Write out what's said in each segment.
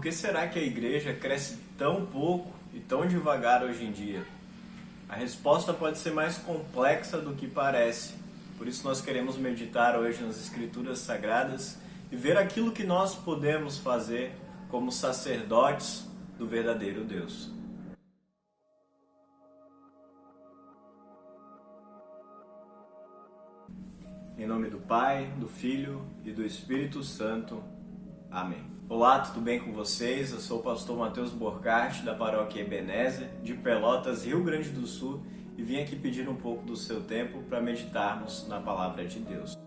por que será que a igreja cresce tão pouco e tão devagar hoje em dia? A resposta pode ser mais complexa do que parece. Por isso nós queremos meditar hoje nas Escrituras Sagradas e ver aquilo que nós podemos fazer como sacerdotes do verdadeiro Deus. Em nome do Pai, do Filho e do Espírito Santo. Amém. Olá, tudo bem com vocês? Eu sou o pastor Matheus Borgatti, da paróquia Ebenezer, de Pelotas, Rio Grande do Sul, e vim aqui pedir um pouco do seu tempo para meditarmos na Palavra de Deus.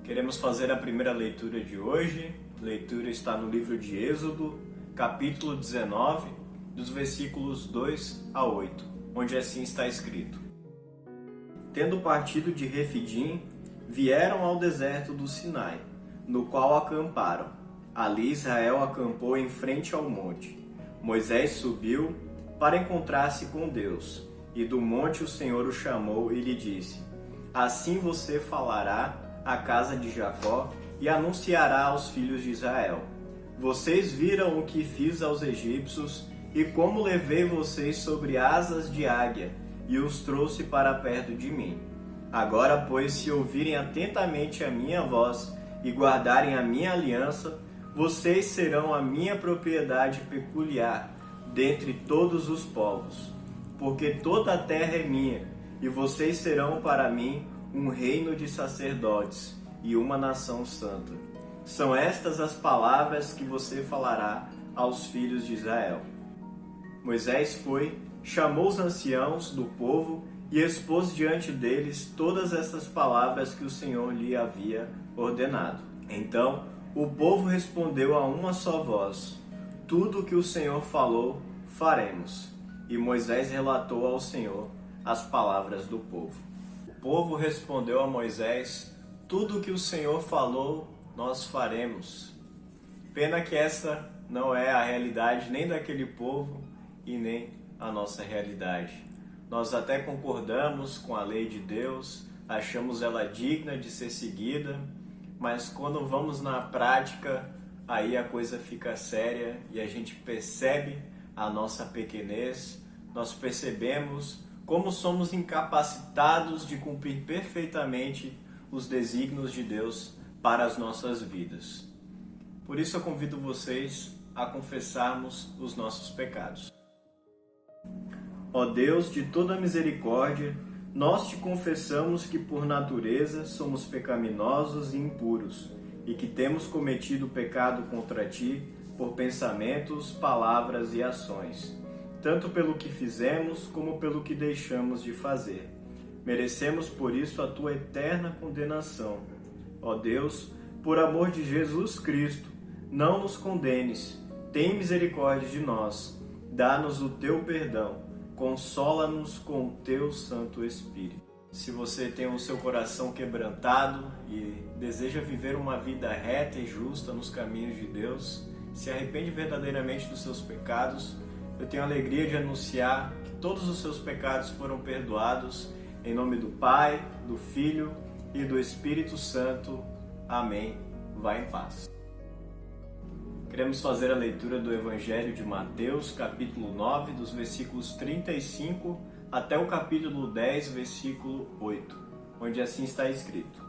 Queremos fazer a primeira leitura de hoje. A leitura está no livro de Êxodo, capítulo 19, dos versículos 2 a 8, onde assim está escrito: Tendo partido de Refidim, vieram ao deserto do Sinai, no qual acamparam. Ali Israel acampou em frente ao monte. Moisés subiu para encontrar-se com Deus, e do monte o Senhor o chamou e lhe disse: Assim você falará à casa de Jacó e anunciará aos filhos de Israel: Vocês viram o que fiz aos egípcios e como levei vocês sobre asas de águia e os trouxe para perto de mim. Agora, pois, se ouvirem atentamente a minha voz e guardarem a minha aliança, vocês serão a minha propriedade peculiar dentre todos os povos, porque toda a terra é minha, e vocês serão para mim um reino de sacerdotes e uma nação santa. São estas as palavras que você falará aos filhos de Israel. Moisés foi, chamou os anciãos do povo e expôs diante deles todas essas palavras que o Senhor lhe havia ordenado. Então o povo respondeu a uma só voz: Tudo o que o Senhor falou, faremos. E Moisés relatou ao Senhor as palavras do povo. O povo respondeu a Moisés: Tudo o que o Senhor falou, nós faremos. Pena que essa não é a realidade nem daquele povo e nem a nossa realidade. Nós até concordamos com a lei de Deus, achamos ela digna de ser seguida, mas quando vamos na prática, aí a coisa fica séria e a gente percebe a nossa pequenez, nós percebemos como somos incapacitados de cumprir perfeitamente os desígnios de Deus para as nossas vidas. Por isso eu convido vocês a confessarmos os nossos pecados. Ó Deus de toda misericórdia, nós te confessamos que por natureza somos pecaminosos e impuros, e que temos cometido pecado contra ti por pensamentos, palavras e ações, tanto pelo que fizemos como pelo que deixamos de fazer. Merecemos por isso a tua eterna condenação. Ó Deus, por amor de Jesus Cristo, não nos condenes, tem misericórdia de nós, dá-nos o teu perdão. Consola-nos com o teu Santo Espírito. Se você tem o seu coração quebrantado e deseja viver uma vida reta e justa nos caminhos de Deus, se arrepende verdadeiramente dos seus pecados, eu tenho a alegria de anunciar que todos os seus pecados foram perdoados, em nome do Pai, do Filho e do Espírito Santo. Amém. Vá em paz. Queremos fazer a leitura do Evangelho de Mateus, capítulo 9, dos versículos 35 até o capítulo 10, versículo 8, onde assim está escrito: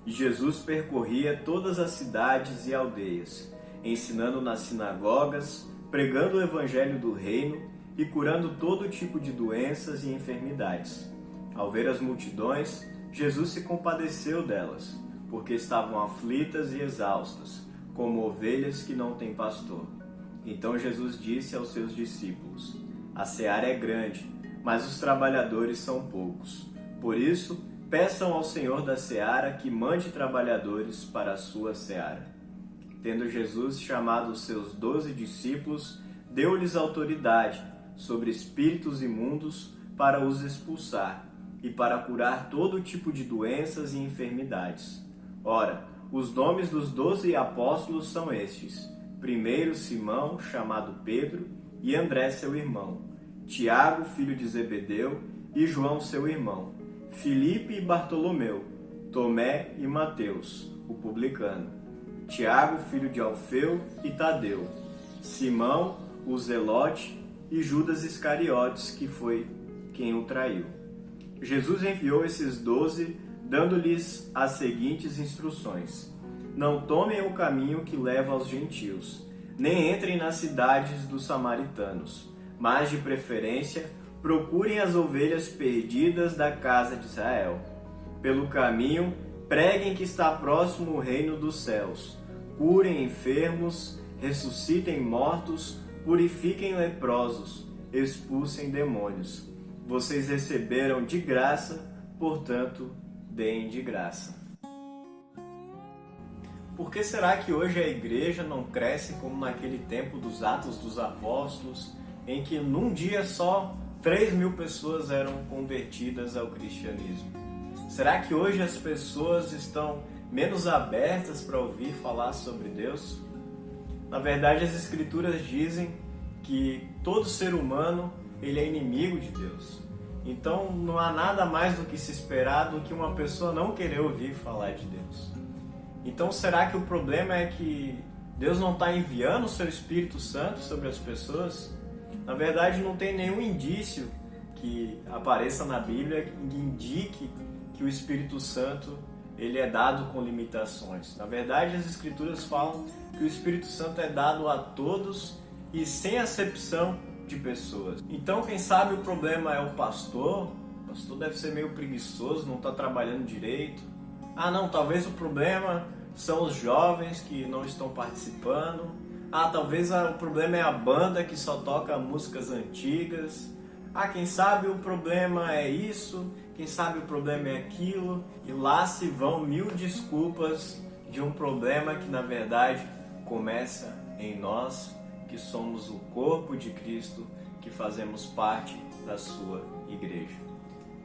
E Jesus percorria todas as cidades e aldeias, ensinando nas sinagogas, pregando o Evangelho do Reino e curando todo tipo de doenças e enfermidades. Ao ver as multidões, Jesus se compadeceu delas, porque estavam aflitas e exaustas, como ovelhas que não têm pastor. Então Jesus disse aos seus discípulos: A seara é grande, mas os trabalhadores são poucos. Por isso, peçam ao Senhor da seara que mande trabalhadores para a sua seara. Tendo Jesus chamado os seus 12 discípulos, deu-lhes autoridade sobre espíritos imundos para os expulsar e para curar todo tipo de doenças e enfermidades. Ora, os nomes dos 12 apóstolos são estes: primeiro Simão, chamado Pedro, e André seu irmão, Tiago, filho de Zebedeu, e João seu irmão, Filipe e Bartolomeu, Tomé e Mateus, o publicano, Tiago, filho de Alfeu, e Tadeu, Simão, o Zelote, e Judas Iscariotes, que foi quem o traiu. Jesus enviou esses 12, dando-lhes as seguintes instruções: não tomem o caminho que leva aos gentios, nem entrem nas cidades dos samaritanos, mas de preferência procurem as ovelhas perdidas da casa de Israel. Pelo caminho, preguem que está próximo o reino dos céus, curem enfermos, ressuscitem mortos, purifiquem leprosos, expulsem demônios. Vocês receberam de graça, portanto, deem de graça. Por que será que hoje a igreja não cresce como naquele tempo dos Atos dos Apóstolos, em que num dia só 3.000 pessoas eram convertidas ao cristianismo? Será que hoje as pessoas estão menos abertas para ouvir falar sobre Deus? Na verdade, as Escrituras dizem que todo ser humano ele é inimigo de Deus. Então não há nada mais do que se esperar do que uma pessoa não querer ouvir falar de Deus. Então será que o problema é que Deus não está enviando o seu Espírito Santo sobre as pessoas? Na verdade, não tem nenhum indício que apareça na Bíblia que indique que o Espírito Santo ele é dado com limitações. Na verdade, as Escrituras falam que o Espírito Santo é dado a todos e sem acepção de pessoas. Então, quem sabe o problema é o pastor? O pastor deve ser meio preguiçoso, não está trabalhando direito. Ah, não, talvez o problema são os jovens que não estão participando. Ah, talvez o problema é a banda que só toca músicas antigas. Ah, quem sabe o problema é isso, quem sabe o problema é aquilo. E lá se vão 1000 desculpas de um problema que na verdade começa em nós, que somos o corpo de Cristo, que fazemos parte da sua igreja.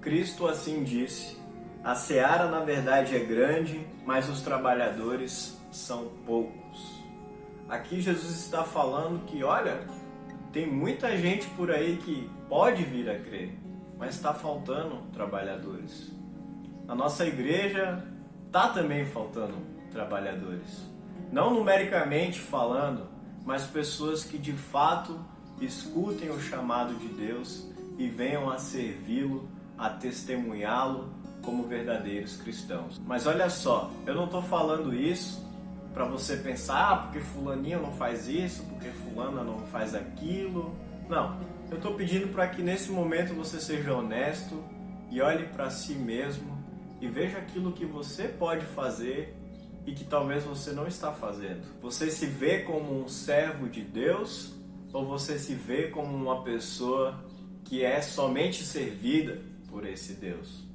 Cristo assim disse: a seara na verdade é grande, mas os trabalhadores são poucos. Aqui Jesus está falando que, olha, tem muita gente por aí que pode vir a crer, mas está faltando trabalhadores. Na nossa igreja está também faltando trabalhadores. Não numericamente falando, mas pessoas que de fato escutem o chamado de Deus e venham a servi-lo, a testemunhá-lo como verdadeiros cristãos. Mas olha só, eu não estou falando isso para você pensar, porque fulaninho não faz isso, porque fulana não faz aquilo. Não, eu estou pedindo para que nesse momento você seja honesto e olhe para si mesmo e veja aquilo que você pode fazer e que talvez você não está fazendo. Você se vê como um servo de Deus ou você se vê como uma pessoa que é somente servida por esse Deus?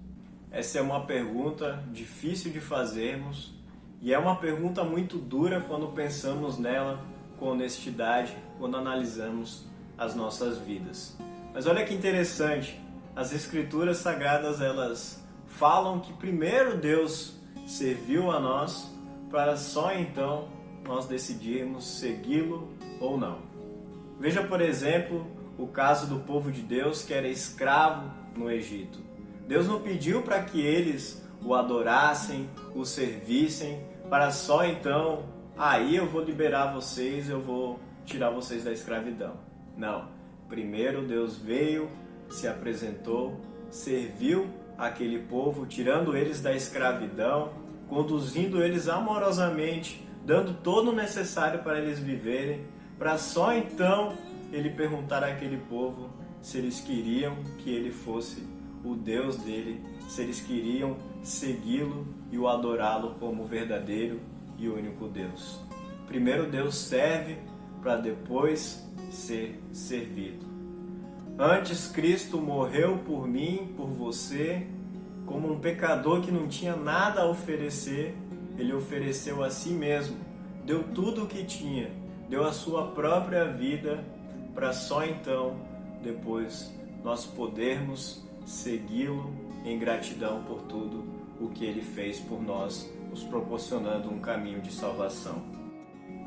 Essa é uma pergunta difícil de fazermos e é uma pergunta muito dura quando pensamos nela com honestidade, quando analisamos as nossas vidas. Mas olha que interessante, as Escrituras Sagradas elas falam que primeiro Deus serviu a nós para só então nós decidirmos segui-lo ou não. Veja, por exemplo, o caso do povo de Deus que era escravo no Egito. Deus não pediu para que eles o adorassem, o servissem, para só então, aí eu vou liberar vocês, eu vou tirar vocês da escravidão. Não. Primeiro Deus veio, se apresentou, serviu aquele povo, tirando eles da escravidão, conduzindo eles amorosamente, dando todo o necessário para eles viverem, para só então ele perguntar àquele povo se eles queriam que ele fosse o Deus dele, se eles queriam segui-lo e o adorá-lo como verdadeiro e único Deus. Primeiro Deus serve para depois ser servido. Antes Cristo morreu por mim, por você, como um pecador que não tinha nada a oferecer, ele ofereceu a si mesmo, deu tudo o que tinha, deu a sua própria vida para só então, depois, nós podermos segui-lo em gratidão por tudo o que ele fez por nós, nos proporcionando um caminho de salvação.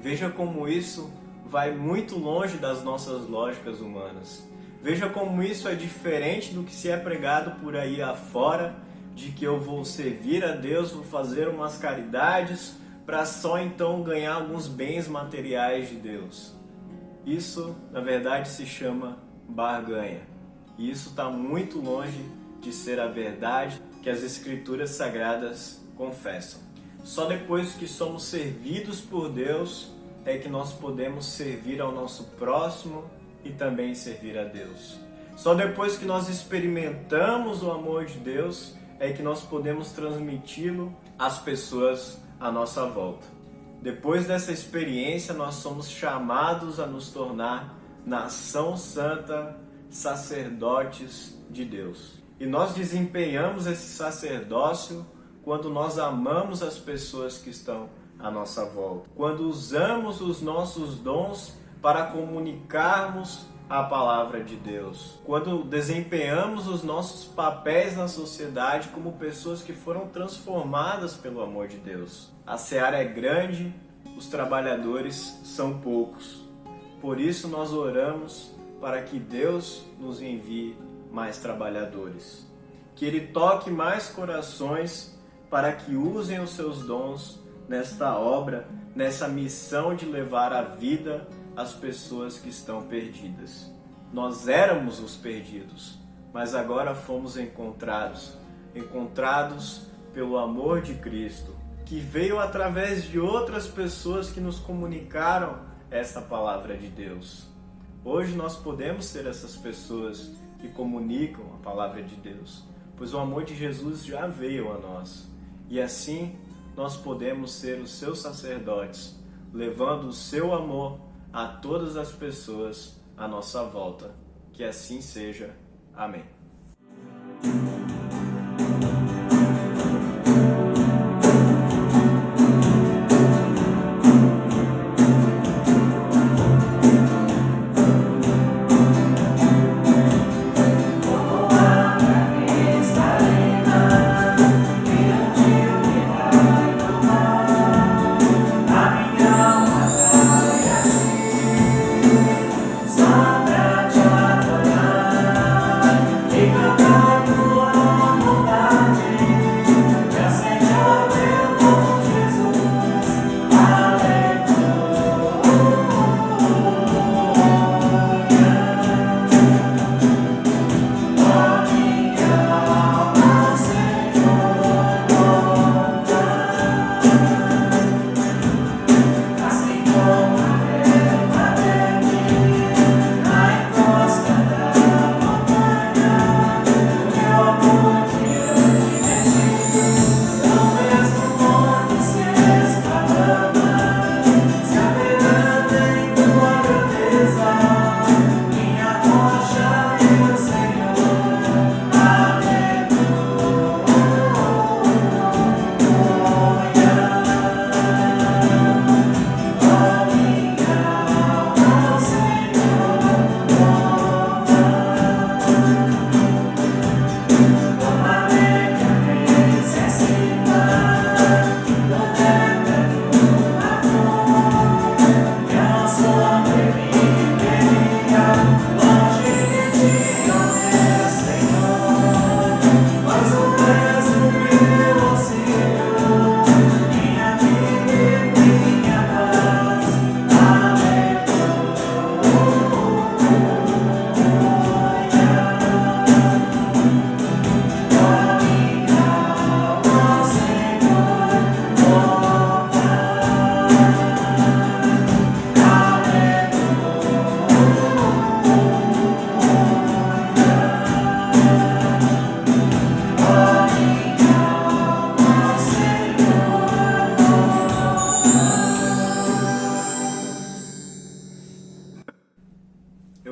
Veja como isso vai muito longe das nossas lógicas humanas. Veja como isso é diferente do que se é pregado por aí afora, de que eu vou servir a Deus, vou fazer umas caridades, para só então ganhar alguns bens materiais de Deus. Isso, na verdade, se chama barganha. E isso está muito longe de ser a verdade que as Escrituras Sagradas confessam. Só depois que somos servidos por Deus é que nós podemos servir ao nosso próximo e também servir a Deus. Só depois que nós experimentamos o amor de Deus é que nós podemos transmiti-lo às pessoas à nossa volta. Depois dessa experiência, nós somos chamados a nos tornar nação santa, sacerdotes de Deus. E nós desempenhamos esse sacerdócio quando nós amamos as pessoas que estão à nossa volta, quando usamos os nossos dons para comunicarmos a palavra de Deus, quando desempenhamos os nossos papéis na sociedade como pessoas que foram transformadas pelo amor de Deus. A seara é grande, os trabalhadores são poucos. Por isso nós oramos para que Deus nos envie mais trabalhadores, que Ele toque mais corações para que usem os seus dons nesta obra, nessa missão de levar a vida às pessoas que estão perdidas. Nós éramos os perdidos, mas agora fomos encontrados pelo amor de Cristo, que veio através de outras pessoas que nos comunicaram essa palavra de Deus. Hoje nós podemos ser essas pessoas que comunicam a palavra de Deus, pois o amor de Jesus já veio a nós. E assim nós podemos ser os seus sacerdotes, levando o seu amor a todas as pessoas à nossa volta. Que assim seja. Amém.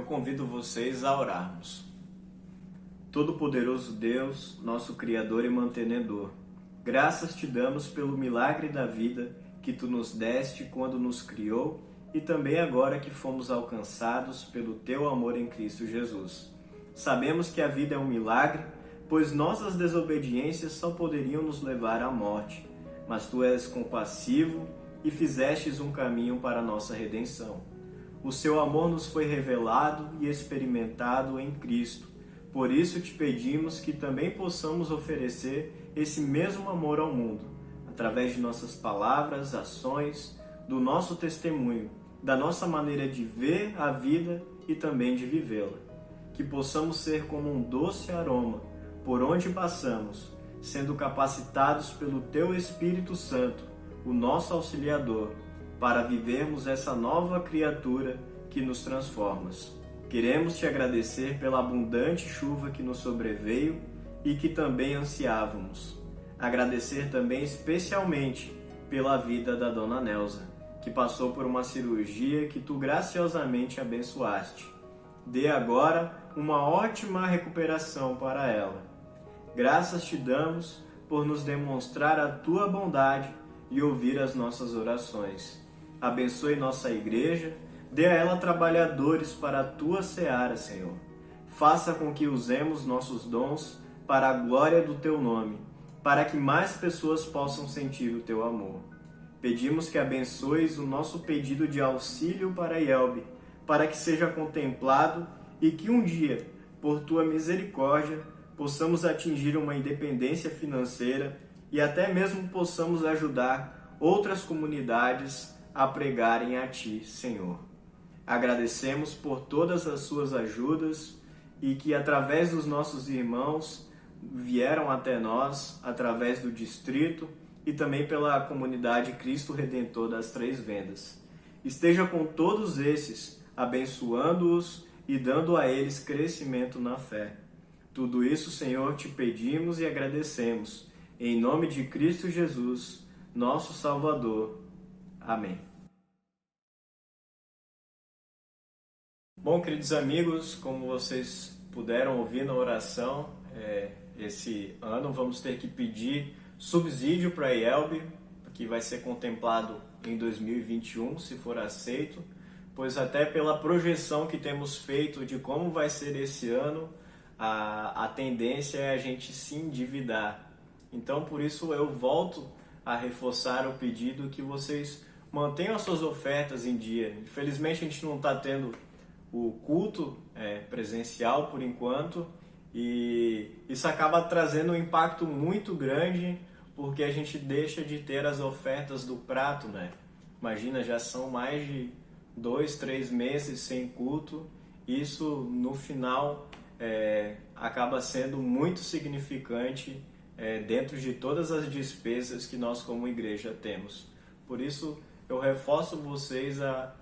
Eu convido vocês a orarmos. Todo-Poderoso Deus, nosso Criador e Mantenedor, graças te damos pelo milagre da vida que tu nos deste quando nos criou e também agora que fomos alcançados pelo teu amor em Cristo Jesus. Sabemos que a vida é um milagre, pois nossas desobediências só poderiam nos levar à morte, mas tu és compassivo e fizestes um caminho para a nossa redenção. O seu amor nos foi revelado e experimentado em Cristo. Por isso te pedimos que também possamos oferecer esse mesmo amor ao mundo, através de nossas palavras, ações, do nosso testemunho, da nossa maneira de ver a vida e também de vivê-la. Que possamos ser como um doce aroma por onde passamos, sendo capacitados pelo Teu Espírito Santo, o nosso auxiliador, para vivermos essa nova criatura que nos transformas. Queremos Te agradecer pela abundante chuva que nos sobreveio e que também ansiávamos. Agradecer também especialmente pela vida da Dona Nelza, que passou por uma cirurgia que Tu graciosamente abençoaste. Dê agora uma ótima recuperação para ela. Graças Te damos por nos demonstrar a Tua bondade e ouvir as nossas orações. Abençoe nossa igreja, dê a ela trabalhadores para a Tua seara, Senhor. Faça com que usemos nossos dons para a glória do Teu nome, para que mais pessoas possam sentir o Teu amor. Pedimos que abençoes o nosso pedido de auxílio para Yelbe, para que seja contemplado e que um dia, por Tua misericórdia, possamos atingir uma independência financeira e até mesmo possamos ajudar outras comunidades a pregarem a Ti, Senhor. Agradecemos por todas as Suas ajudas e que através dos nossos irmãos vieram até nós, através do distrito e também pela comunidade Cristo Redentor das Três Vendas. Esteja com todos esses, abençoando-os e dando a eles crescimento na fé. Tudo isso, Senhor, Te pedimos e agradecemos. Em nome de Cristo Jesus, nosso Salvador. Amém. Bom, queridos amigos, como vocês puderam ouvir na oração, esse ano vamos ter que pedir subsídio para a Yelbe, que vai ser contemplado em 2021, se for aceito, pois até pela projeção que temos feito de como vai ser esse ano, a tendência é a gente se endividar. Então, por isso, eu volto a reforçar o pedido que vocês mantenham as suas ofertas em dia. Infelizmente, a gente não está tendo o culto presencial por enquanto, e isso acaba trazendo um impacto muito grande, porque a gente deixa de ter as ofertas do prato, né? Imagina, já são mais de 2, 3 meses sem culto. Isso, no final, acaba sendo muito significante dentro de todas as despesas que nós como igreja temos. Por isso, eu reforço vocês a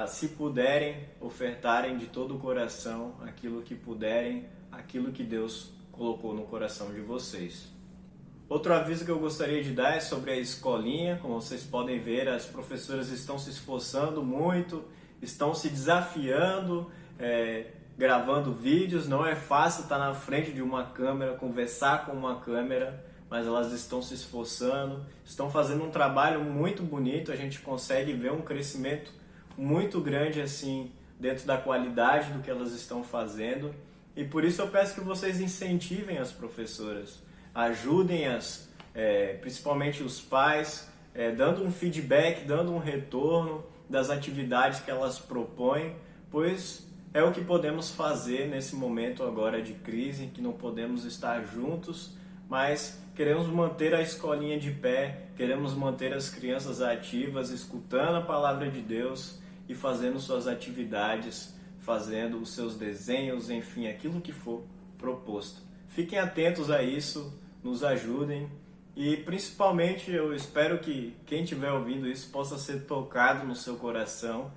se puderem, ofertarem de todo o coração aquilo que puderem, aquilo que Deus colocou no coração de vocês. Outro aviso que eu gostaria de dar é sobre a escolinha. Como vocês podem ver, as professoras estão se esforçando muito, estão se desafiando, gravando vídeos. Não é fácil estar na frente de uma câmera, conversar com uma câmera, mas elas estão se esforçando, estão fazendo um trabalho muito bonito. A gente consegue ver um crescimento muito grande assim dentro da qualidade do que elas estão fazendo, e por isso eu peço que vocês incentivem as professoras, ajudem-as, principalmente os pais, dando um feedback, dando um retorno das atividades que elas propõem, pois é o que podemos fazer nesse momento agora de crise, em que não podemos estar juntos, mas queremos manter a escolinha de pé, queremos manter as crianças ativas, escutando a palavra de Deus e fazendo suas atividades, fazendo os seus desenhos, enfim, aquilo que for proposto. Fiquem atentos a isso, nos ajudem e principalmente eu espero que quem estiver ouvindo isso possa ser tocado no seu coração.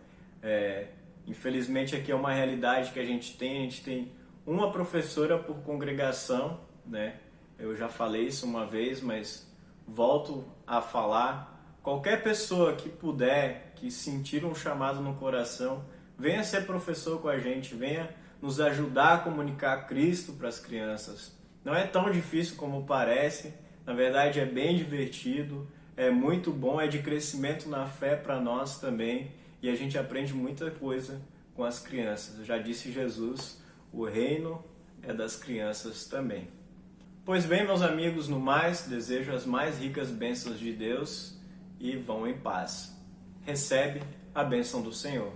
Infelizmente aqui é uma realidade que a gente tem uma professora por congregação, né? Eu já falei isso uma vez, mas volto a falar. Qualquer pessoa que puder, que sentir um chamado no coração, venha ser professor com a gente, venha nos ajudar a comunicar Cristo para as crianças. Não é tão difícil como parece, na verdade é bem divertido, é muito bom, é de crescimento na fé para nós também, e a gente aprende muita coisa com as crianças. Já disse Jesus, o reino é das crianças também. Pois bem, meus amigos, no mais, desejo as mais ricas bênçãos de Deus e vão em paz. Recebe a bênção do Senhor.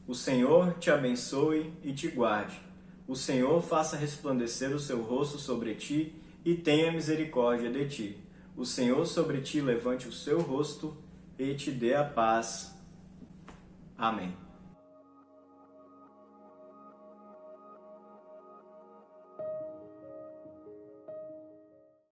O Senhor te abençoe e te guarde. O Senhor faça resplandecer o seu rosto sobre ti e tenha misericórdia de ti. O Senhor sobre ti levante o seu rosto e te dê a paz. Amém.